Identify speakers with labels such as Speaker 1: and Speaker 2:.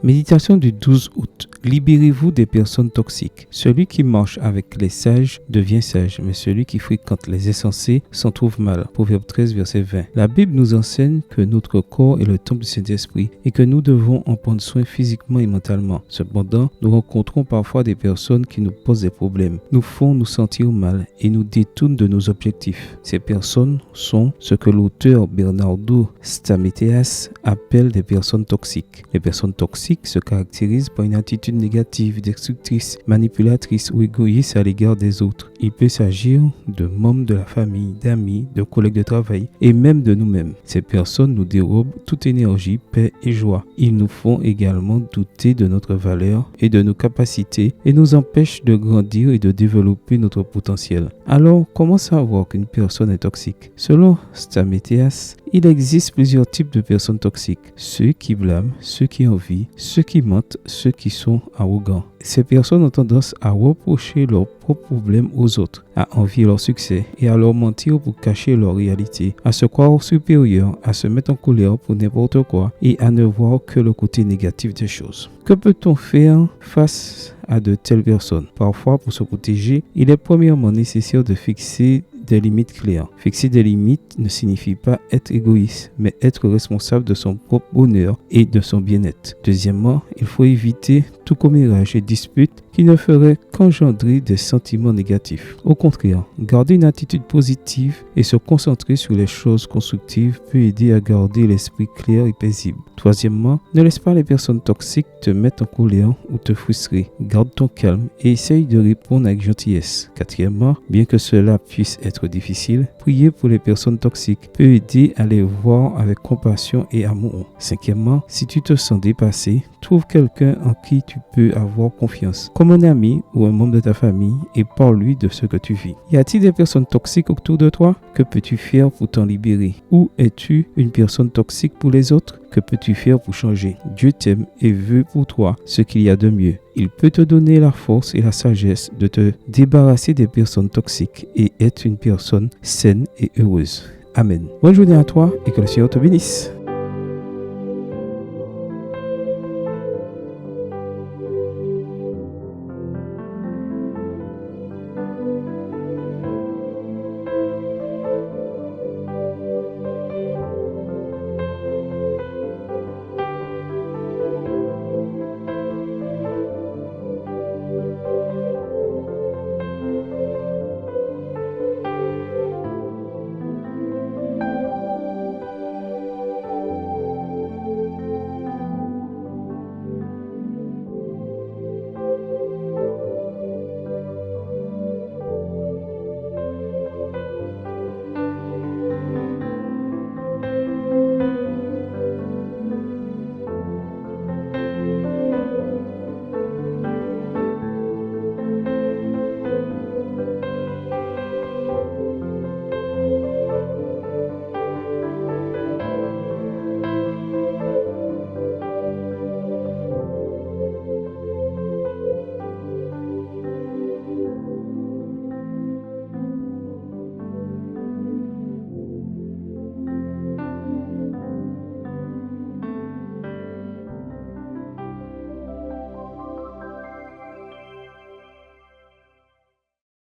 Speaker 1: Méditation du 12 août. Libérez-vous des personnes toxiques. Celui qui marche avec les sages devient sage, mais celui qui fréquente les insensés s'en trouve mal. Proverbe 13, verset 20. La Bible nous enseigne que notre corps est le temple du Saint-Esprit et que nous devons en prendre soin physiquement et mentalement. Cependant, nous rencontrons parfois des personnes qui nous posent des problèmes, nous font nous sentir mal et nous détournent de nos objectifs. Ces personnes sont ce que l'auteur Bernardo Stamithias appelle des personnes toxiques. Les personnes toxiques se caractérisent par une attitude négative, destructrice, manipulatrice ou égoïste à l'égard des autres. Il peut s'agir de membres de la famille, d'amis, de collègues de travail et même de nous-mêmes. Ces personnes nous dérobent toute énergie, paix et joie. Ils nous font également douter de notre valeur et de nos capacités et nous empêchent de grandir et de développer notre potentiel. Alors, comment savoir qu'une personne est toxique? Selon Stamithias, il existe plusieurs types de personnes toxiques. Ceux qui blâment, ceux qui envient, ceux qui mentent, ceux qui sont arrogants. Ces personnes ont tendance à reprocher leurs propres problèmes aux autres, à envier leur succès et à leur mentir pour cacher leur réalité, à se croire supérieurs, à se mettre en colère pour n'importe quoi et à ne voir que le côté négatif des choses. Que peut-on faire face à de telles personnes? Parfois, pour se protéger, il est premièrement nécessaire de fixer des limites claires. Fixer des limites ne signifie pas être égoïste, mais être responsable de son propre bonheur et de son bien-être. Deuxièmement, il faut éviter tout commérage et dispute qui ne ferait qu'engendrer des sentiments négatifs. Au contraire, garder une attitude positive et se concentrer sur les choses constructives peut aider à garder l'esprit clair et paisible. Troisièmement, ne laisse pas les personnes toxiques te mettre en colère ou te frustrer. Garde ton calme et essaye de répondre avec gentillesse. Quatrièmement, bien que cela puisse être difficile, prier pour les personnes toxiques peut aider à les voir avec compassion et amour. Cinquièmement, si tu te sens dépassé, trouve quelqu'un en qui tu peux avoir confiance, comme un ami ou un membre de ta famille, et parle-lui de ce que tu vis. Y a-t-il des personnes toxiques autour de toi? Que peux-tu faire pour t'en libérer? Ou es-tu une personne toxique pour les autres? Que peux-tu faire pour changer? Dieu t'aime et veut pour toi ce qu'il y a de mieux. Il peut te donner la force et la sagesse de te débarrasser des personnes toxiques et être une personne saine et heureuse. Amen. Bonne journée à toi et que le Seigneur te bénisse.